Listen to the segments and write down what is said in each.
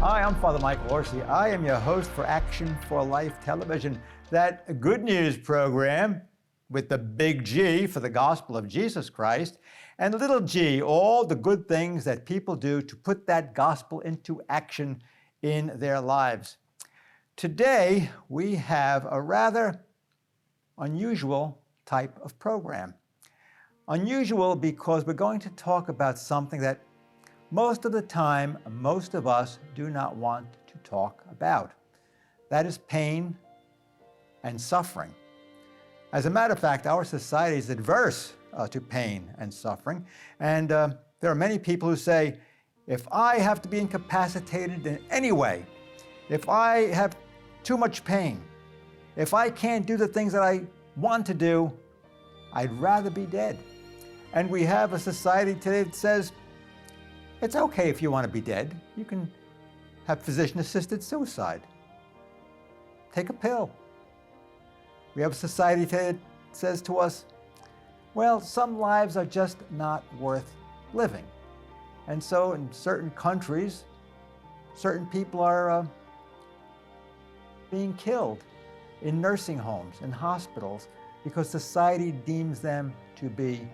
Hi, I'm Father Michael Orsi. I am your host for Action for Life Television, that good news program with the big G for the gospel of Jesus Christ, and little g, all the good things that people do to put that gospel into action in their lives. Today, we have a rather unusual type of program. Unusual because we're going to talk about something that most of the time, most of us do not want to talk about. That is pain and suffering. As a matter of fact, our society is adverse to pain and suffering. And there are many people who say, if I have to be incapacitated in any way, if I have too much pain, if I can't do the things that I want to do, I'd rather be dead. And we have a society today that says, it's okay if you want to be dead. You can have physician-assisted suicide. Take a pill. We have a society today that says to us, well, some lives are just not worth living. And so in certain countries, certain people are being killed in nursing homes, in hospitals, because society deems them to be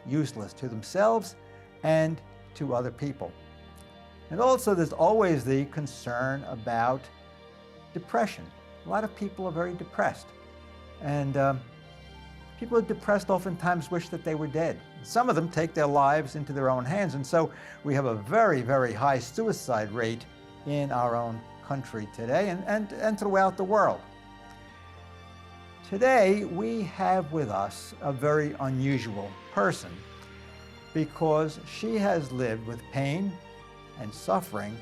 useless to themselves and to other people. And also there's always the concern about depression. A lot of people are very depressed. And people who are depressed oftentimes wish that they were dead. Some of them take their lives into their own hands. And so we have a very, very high suicide rate in our own country today and throughout the world. Today, we have with us a very unusual person because she has lived with pain and suffering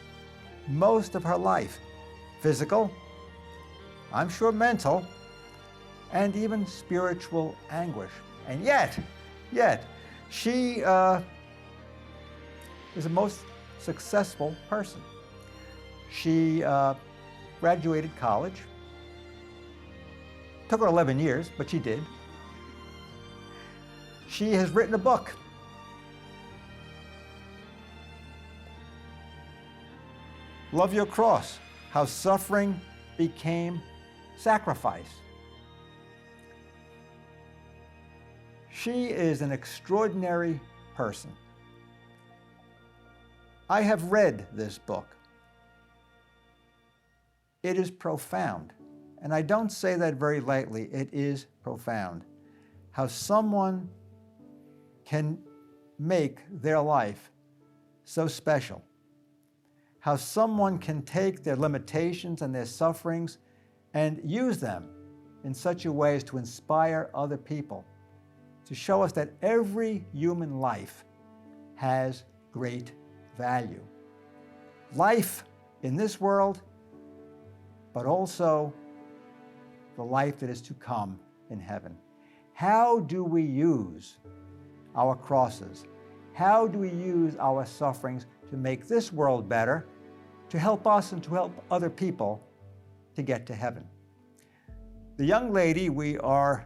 most of her life. Physical, I'm sure mental, and even spiritual anguish. And yet, she is the most successful person. She graduated college. Took her 11 years, but she did. She has written a book. Love Your Cross, How Suffering Became Sacrifice. She is an extraordinary person. I have read this book. It is profound. And I don't say that very lightly. It is profound. How someone can make their life so special. How someone can take their limitations and their sufferings and use them in such a way as to inspire other people, to show us that every human life has great value. Life in this world, but also the life that is to come in heaven. How do we use our crosses? How do we use our sufferings to make this world better, to help us and to help other people to get to heaven? The young lady we are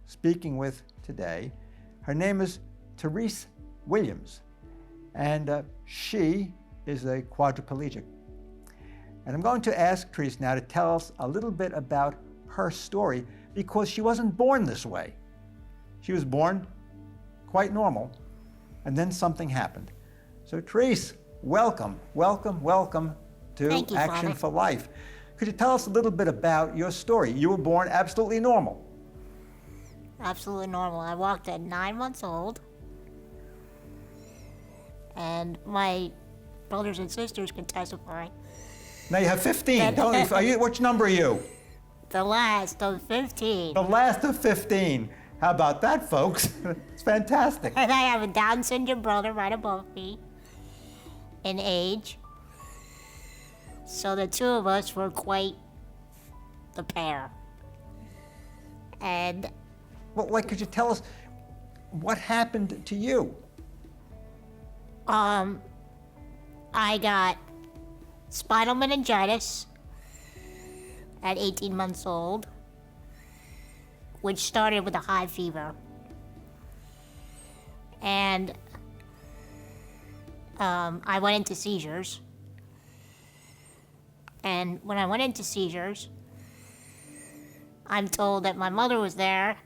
speaking with today, her name is Therese Williams, and she is a quadriplegic. And I'm going to ask Therese now to tell us a little bit about her story, because she wasn't born this way. She was born quite normal, and then something happened. So Therese, welcome to Action Father. for Life. Could you tell us a little bit about your story? You were born absolutely normal. Absolutely normal. I walked at 9 months old, and my brothers and sisters can testify. Now you have 15. Which number are you? The last of 15. The last of 15. How about that, folks? It's fantastic. And I have a Down syndrome brother right above me in age. So the two of us were quite the pair. And Well, could you tell us what happened to you? I got spinal meningitis at 18 months old, which started with a high fever. And I went into seizures. And when I went into seizures, I'm told that my mother was there,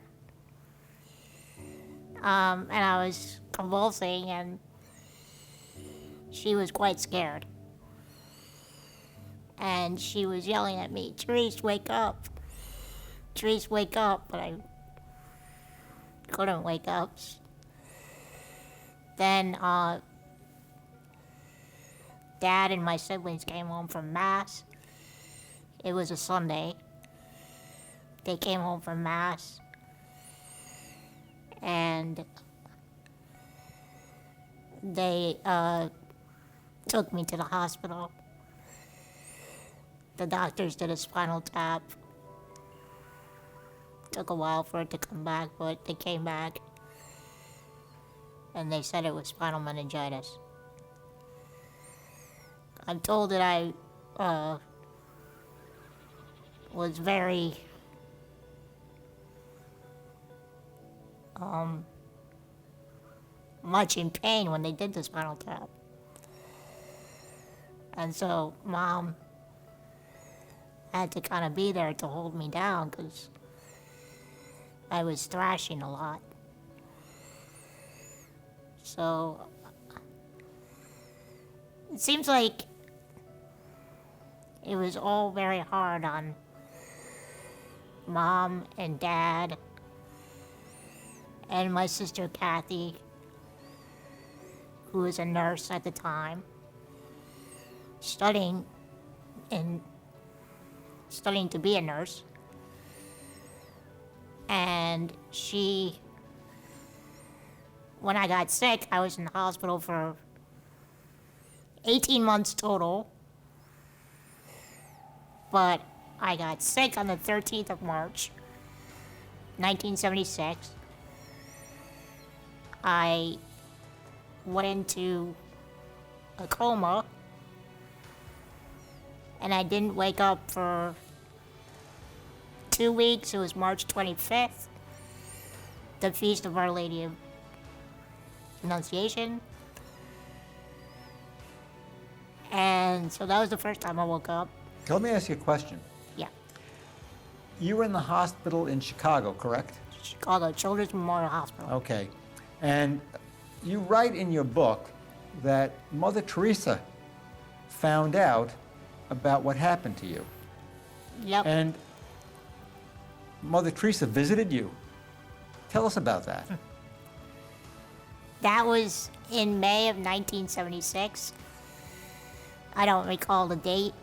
and I was convulsing, and she was quite scared. And she was yelling at me, "Therese, wake up. Therese, wake up." But I couldn't wake up. Then Dad and my siblings came home from Mass. It was a Sunday. They came home from Mass, and they took me to the hospital. The doctors did a spinal tap. Took a while for it to come back, but they came back, and they said it was spinal meningitis. I'm told that I was very much in pain when they did the spinal tap. And so Mom had to kind of be there to hold me down because I was thrashing a lot. So it seems like it was all very hard on Mom and Dad and my sister Kathy, who was a nurse at the time, studying to be a nurse. And when I got sick, I was in the hospital for 18 months total. But I got sick on the 13th of March, 1976. I went into a coma, and I didn't wake up for 2 weeks. It was March 25th, the Feast of Our Lady of Annunciation. And so that was the first time I woke up. Let me ask you a question. Yeah. You were in the hospital in Chicago, correct? Chicago Children's Memorial Hospital. Okay. And you write in your book that Mother Teresa found out about what happened to you. Yep. And Mother Teresa visited you. Tell us about that. That was in May of 1976. I don't recall the date.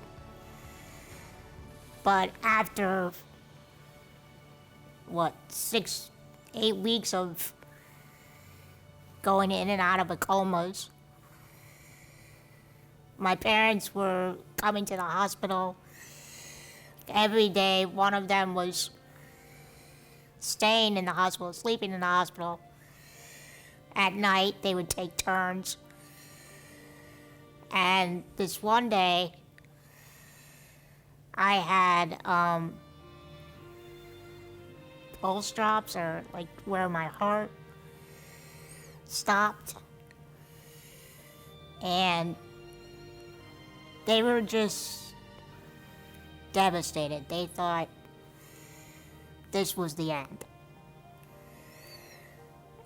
But after, 6, 8 weeks of going in and out of a comas, my parents were coming to the hospital every day. One of them was staying in the hospital, sleeping in the hospital. At night, they would take turns. And this one day, I had pulse drops, or like where my heart stopped. And they were just devastated. They thought this was the end.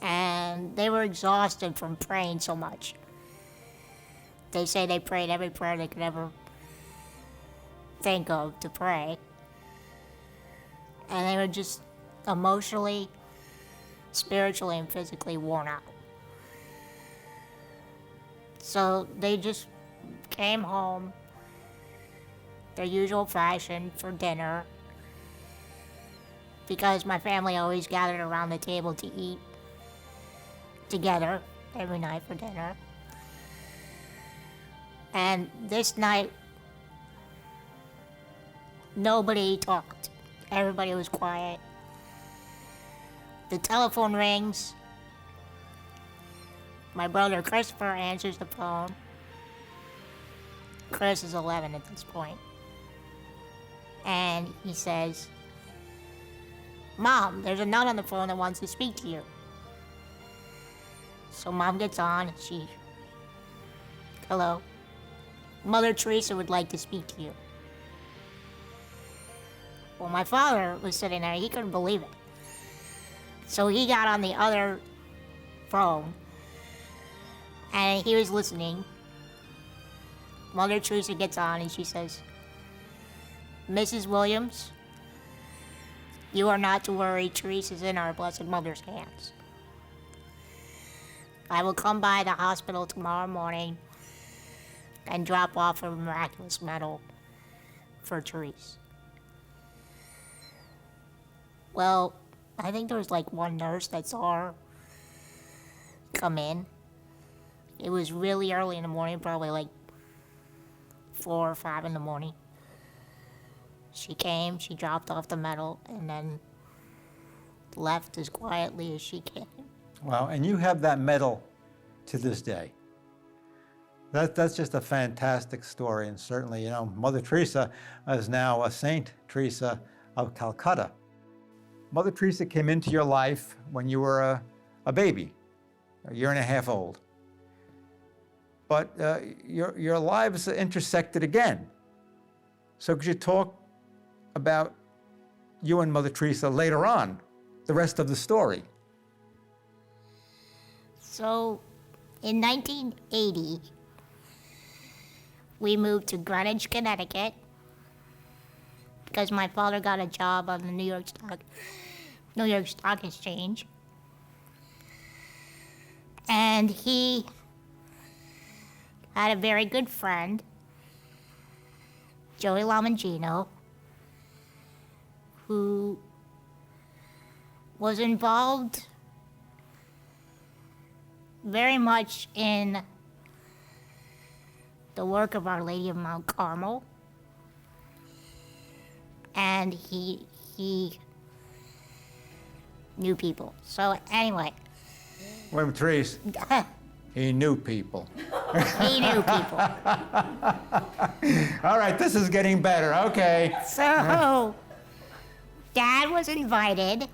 And they were exhausted from praying so much. They say they prayed every prayer they could ever think of to pray. And they were just emotionally, spiritually, and physically worn out. So they just came home, their usual fashion, for dinner, because my family always gathered around the table to eat together every night for dinner. And this night, nobody talked. Everybody was quiet. The telephone rings. My brother Christopher answers the phone. Chris is 11 at this point. And he says, "Mom, there's a nun on the phone that wants to speak to you." So Mom gets on, and "Hello, Mother Teresa would like to speak to you." Well, my father was sitting there. He couldn't believe it. So he got on the other phone, and he was listening. Mother Teresa gets on, and she says, Mrs. Williams, you are not to worry. Teresa's in our Blessed Mother's hands. I will come by the hospital tomorrow morning and drop off a miraculous medal for Therese. Well, I think there was like one nurse that saw her come in. It was really early in the morning, probably like 4 or 5 in the morning. She came, she dropped off the medal, and then left as quietly as she came. Wow, and you have that medal to this day. That's just a fantastic story, and certainly, you know, Mother Teresa is now a Saint Teresa of Calcutta. Mother Teresa came into your life when you were a baby, a year and a half old. But your lives intersected again. So could you talk about you and Mother Teresa later on, the rest of the story? So, in 1980, we moved to Greenwich, Connecticut, because my father got a job on the New York Stock Exchange. And he had a very good friend, Joey Lamangino, who was involved very much in the work of Our Lady of Mount Carmel. And he knew people. So anyway. Wait a minute, Therese. He knew people. He knew people. All right, this is getting better. Okay. So, Dad was invited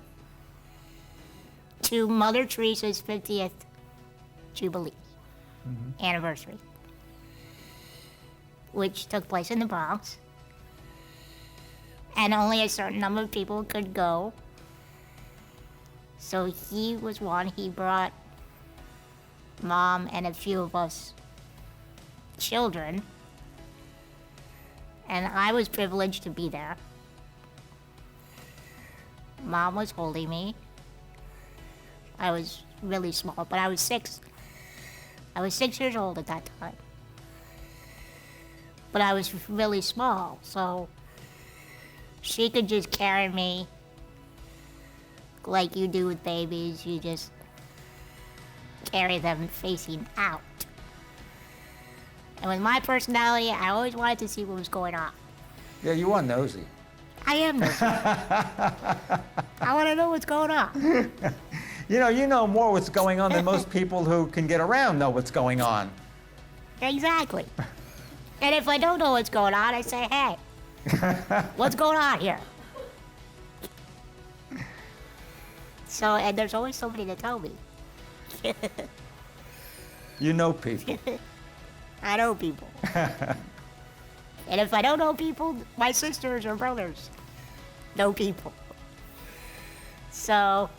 to Mother Teresa's 50th Jubilee anniversary, which took place in the Bronx. And only a certain number of people could go. So he was one. He brought Mom and a few of us children. And I was privileged to be there. Mom was holding me. I was really small, but I was 6. I was 6 years old at that time. But I was really small, so she could just carry me like you do with babies. You just carry them facing out. And with my personality, I always wanted to see what was going on. Yeah, you are nosy. I am nosy. I want to know what's going on. You know more what's going on than most people who can get around know what's going on. Exactly. And if I don't know what's going on, I say, hey, what's going on here? So, and there's always somebody to tell me. You know people. I know people. And if I don't know people, my sisters or brothers know people. So,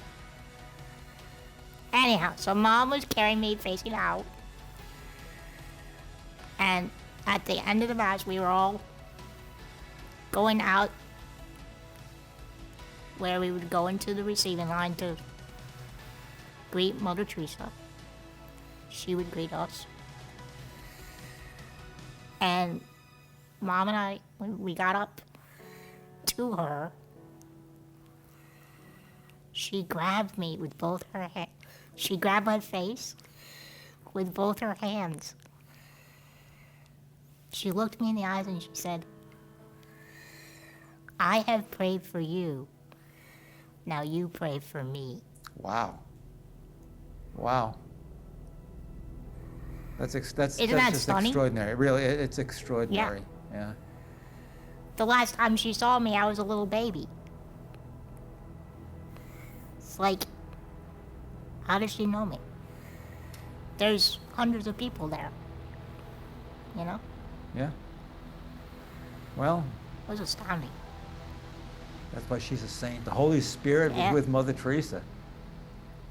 anyhow, so Mom was carrying me facing out. And at the end of the Mass, we were all going out where we would go into the receiving line to greet Mother Teresa. She would greet us. And Mom and I, when we got up to her, she grabbed me with both her hands. She grabbed my face with both her hands. She looked me in the eyes and she said, I have prayed for you. Now you pray for me. Wow. Wow. That's Isn't that just stunning? extraordinary. Really, it's extraordinary. Yeah. The last time she saw me, I was a little baby. It's like, how does she know me? There's hundreds of people there. You know? Yeah. Well, It was astounding. That's why she's a saint. The Holy Spirit was Yeah. with Mother Teresa.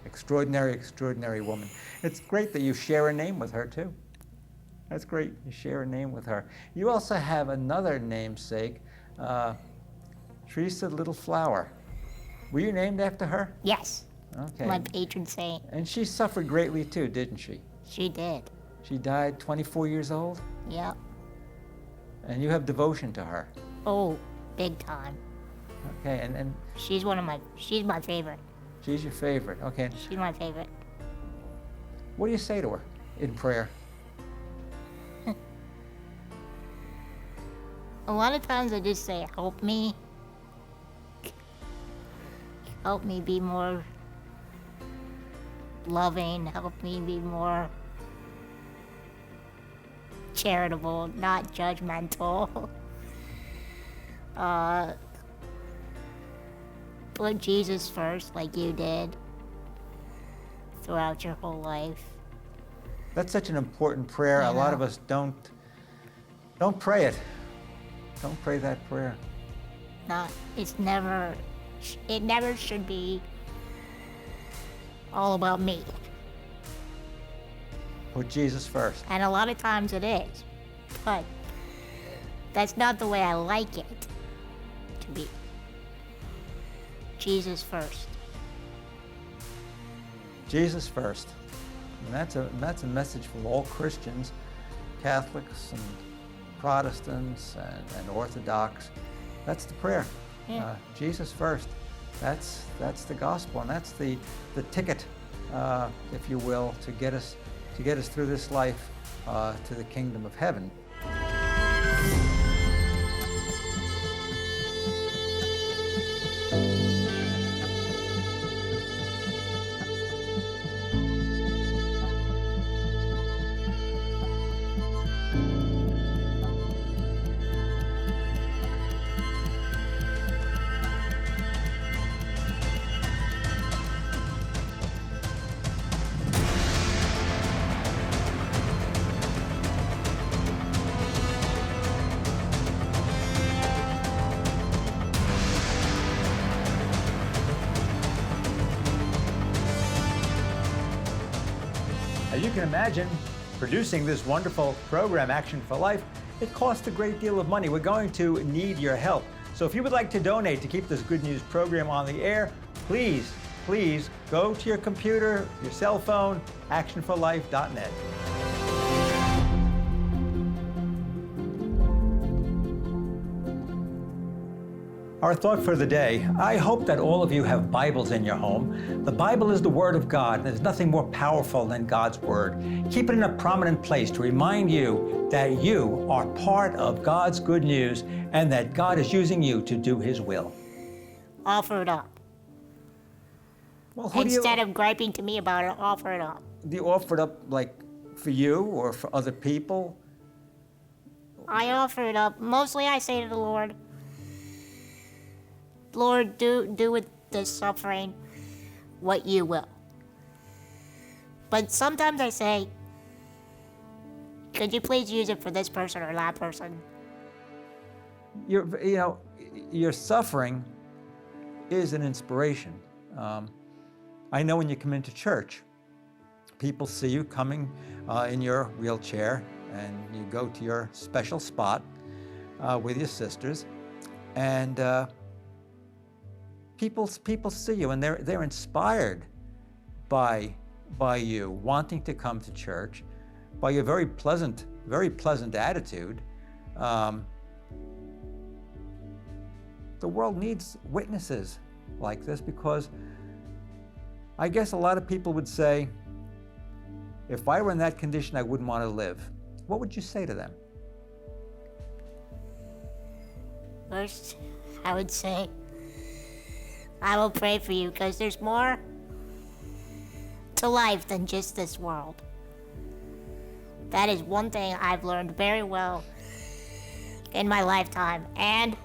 Extraordinary, extraordinary woman. It's great that you share a name with her, too. That's great. You share a name with her. You also have another namesake, Teresa Little Flower. Were you named after her? Yes, Okay. my patron saint. And she suffered greatly, too, didn't she? She did. She died 24 years old, Yep. and you have devotion to her. Oh, big time. Okay, and She's my favorite. she's your favorite. Okay, She's my favorite. what do you say to her in prayer? A lot of times I just say, help me. Help me be more loving. Help me be more charitable, not judgmental. Put Jesus first like you did throughout your whole life. That's such an important prayer. I A lot know. of us don't pray it. Don't pray that prayer. It never should be all about me. Put Jesus first. And a lot of times it is. But that's not the way I like it to be. Jesus first. Jesus first. And that's a message for all Christians, Catholics and Protestants and Orthodox. That's the prayer. Yeah. Jesus first. That's the gospel, and that's the ticket, if you will, to get us through this life to the kingdom of heaven. As you can imagine, producing this wonderful program, Action for Life, it costs a great deal of money. We're going to need your help. So if you would like to donate to keep this good news program on the air, please go to your computer, your cell phone, actionforlife.net. Our thought for the day: I hope that all of you have Bibles in your home. The Bible is the Word of God, and there's nothing more powerful than God's Word. Keep it in a prominent place to remind you that you are part of God's good news and that God is using you to do His will. Offer it up. Well, who Instead of griping to me about it, offer it up. do you offer it up, like, for you or for other people? I offer it up. Mostly I say to the Lord, Lord, do with this suffering what you will. But sometimes I say, could you please use it for this person or that person? Your suffering is an inspiration. I know when you come into church, people see you coming in your wheelchair, and you go to your special spot with your sisters, and people see you, and they're inspired by you wanting to come to church, by your very pleasant attitude. The world needs witnesses like this, because I guess a lot of people would say, if I were in that condition, I wouldn't want to live. What would you say to them? First, I would say, I will pray for you, because there's more to life than just this world. That is one thing I've learned very well in my lifetime. And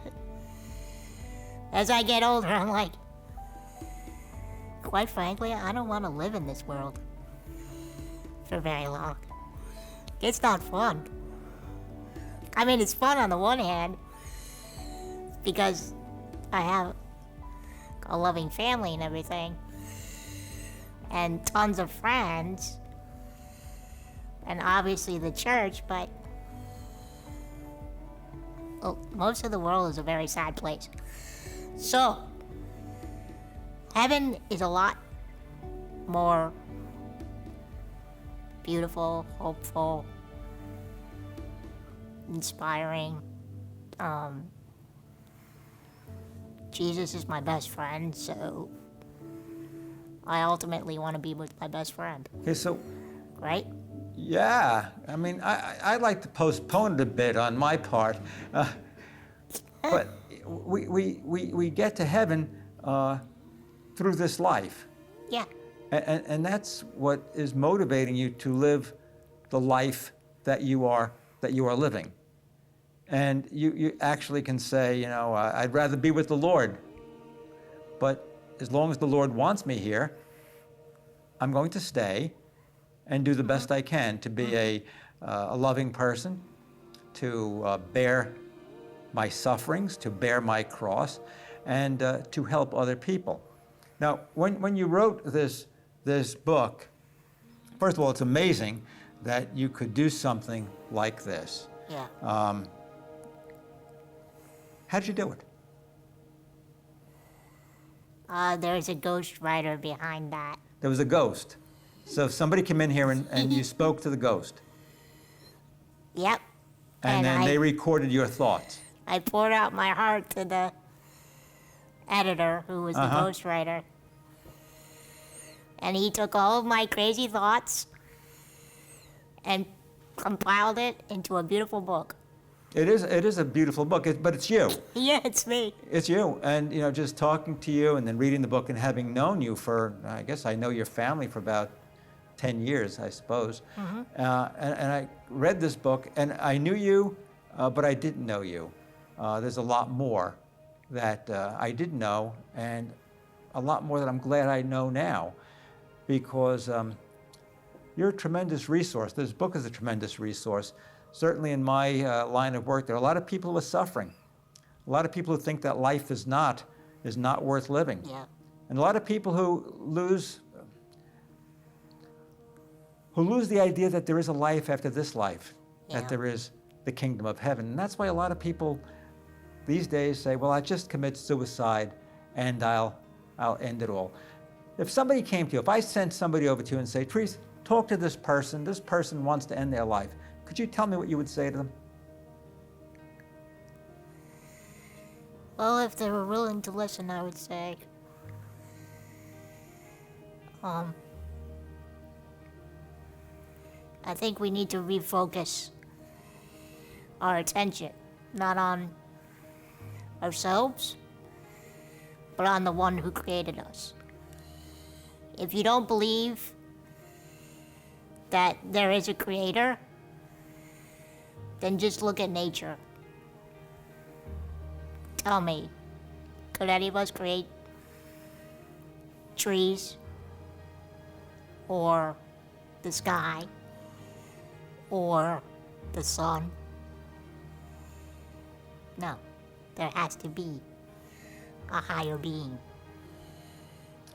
as I get older, I'm like, quite frankly, I don't want to live in this world for very long. It's not fun. I mean, it's fun on the one hand, because I have a loving family and everything, and tons of friends, and obviously the church, but most of the world is a very sad place. So, heaven is a lot more beautiful, hopeful, inspiring. Jesus is my best friend, so I ultimately want to be with my best friend. Okay, so Right? yeah, I mean, I'd like to postpone it a bit on my part, but we get to heaven through this life, Yeah. and that's what is motivating you to live the life that you are living. And you actually can say, I'd rather be with the Lord, but as long as the Lord wants me here, I'm going to stay and do the best I can to be a loving person, to bear my sufferings, to bear my cross, and to help other people. Now, when you wrote this book, first of all, it's amazing that you could do something like this. Yeah. How'd you do it? There's a ghost writer behind that. There was a ghost. So somebody came in here and you spoke to the ghost. Yep. And then they recorded your thoughts. I poured out my heart to the editor, who was the ghost writer. And he took all of my crazy thoughts and compiled it into a beautiful book. It is a beautiful book, but it's you. Yeah, it's me. It's you. And, just talking to you and then reading the book and having known you for, I guess I know your family for about 10 years, I suppose. Mm-hmm. And I read this book, and I knew you, but I didn't know you. There's a lot more that I didn't know, and a lot more that I'm glad I know now, because you're a tremendous resource. This book is a tremendous resource. Certainly in my line of work, there are a lot of people who are suffering. A lot of people who think that life is not worth living. Yeah. And a lot of people who lose the idea that there is a life after this life, that there is the kingdom of heaven. And that's why a lot of people these days say, well, I just commit suicide and I'll end it all. If somebody came to you, if I sent somebody over to you and say, Therese, talk to this person wants to end their life, could you tell me what you would say to them? Well, if they were willing to listen, I would say, I think we need to refocus our attention, not on ourselves, but on the one who created us. If you don't believe that there is a creator, then just look at nature. Tell me, could any of us create trees or the sky or the sun? No, there has to be a higher being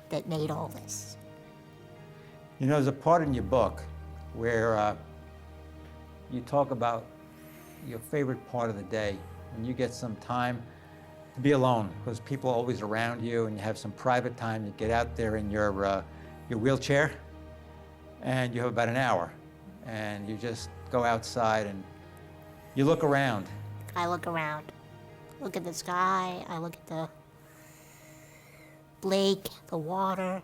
that made all this. There's a part in your book where you talk about your favorite part of the day, and you get some time to be alone because people are always around you, and you have some private time. You get out there in your wheelchair, and you have about an hour, and you just go outside and you look around. I look around, look at the sky, I look at the lake, the water,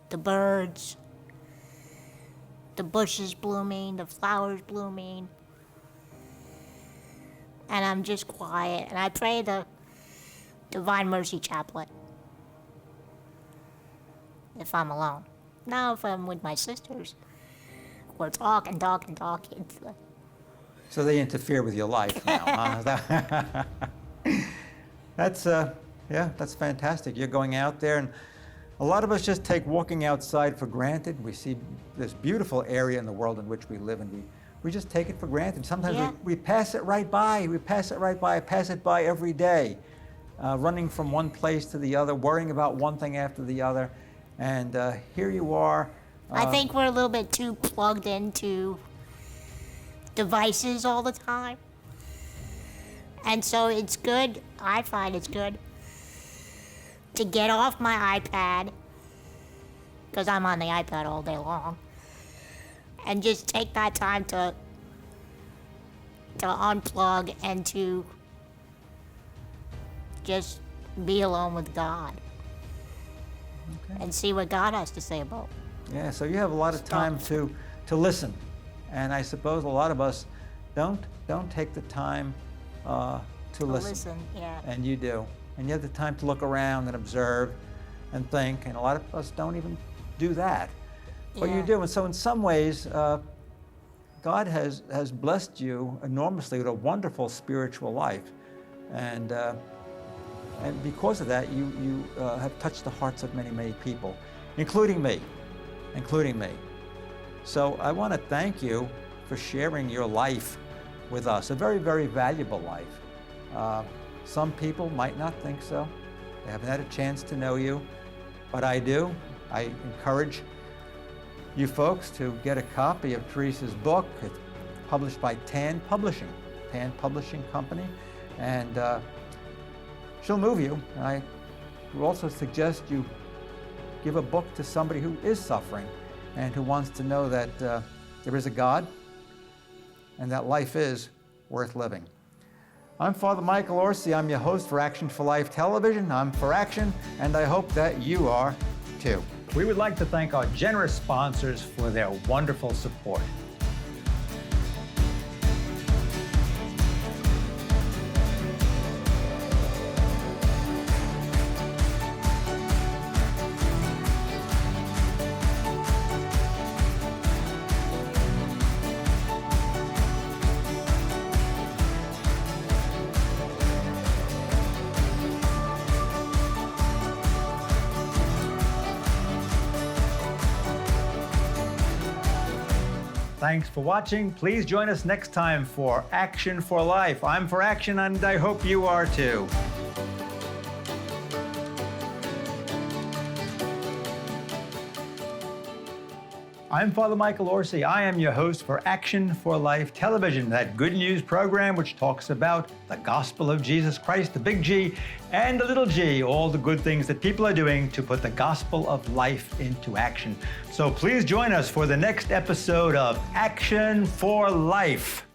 the birds, the bushes blooming, the flowers blooming, and I'm just quiet, and I pray the Divine Mercy Chaplet if I'm alone. Now if I'm with my sisters, we're talking. So they interfere with your life now, huh? That's fantastic. You're going out there, and a lot of us just take walking outside for granted. We see this beautiful area in the world in which we live, and we just take it for granted. Sometimes we pass it right by. I pass it by every day. running from one place to the other, worrying about one thing after the other. And here you are. I think we're a little bit too plugged into devices all the time. And so it's good, I find it's good, to get off my iPad, because I'm on the iPad all day long, and just take that time to unplug and to just be alone with God. Okay. And see what God has to say about. Yeah, so you have a lot of time to listen. And I suppose a lot of us don't take the time to listen. Yeah. And you do. And you have the time to look around and observe and think. And a lot of us don't even do that. But you do. And so in some ways, God has blessed you enormously with a wonderful spiritual life. And because of that, you have touched the hearts of many, many people, including me. So I want to thank you for sharing your life with us, a very, very valuable life. Some people might not think so. They haven't had a chance to know you, but I do. I encourage you folks to get a copy of Therese's book. It's published by Tan Publishing Company, and she'll move you. I would also suggest you give a book to somebody who is suffering and who wants to know that there is a God and that life is worth living. I'm Father Michael Orsi. I'm your host for Action for Life Television. I'm for action, and I hope that you are too. We would like to thank our generous sponsors for their wonderful support. Thanks for watching. Please join us next time for Action for Life. I'm for action, and I hope you are too. I'm Father Michael Orsi. I am your host for Action for Life Television, that good news program which talks about the gospel of Jesus Christ, the big G and the little g, all the good things that people are doing to put the gospel of life into action. So please join us for the next episode of Action for Life.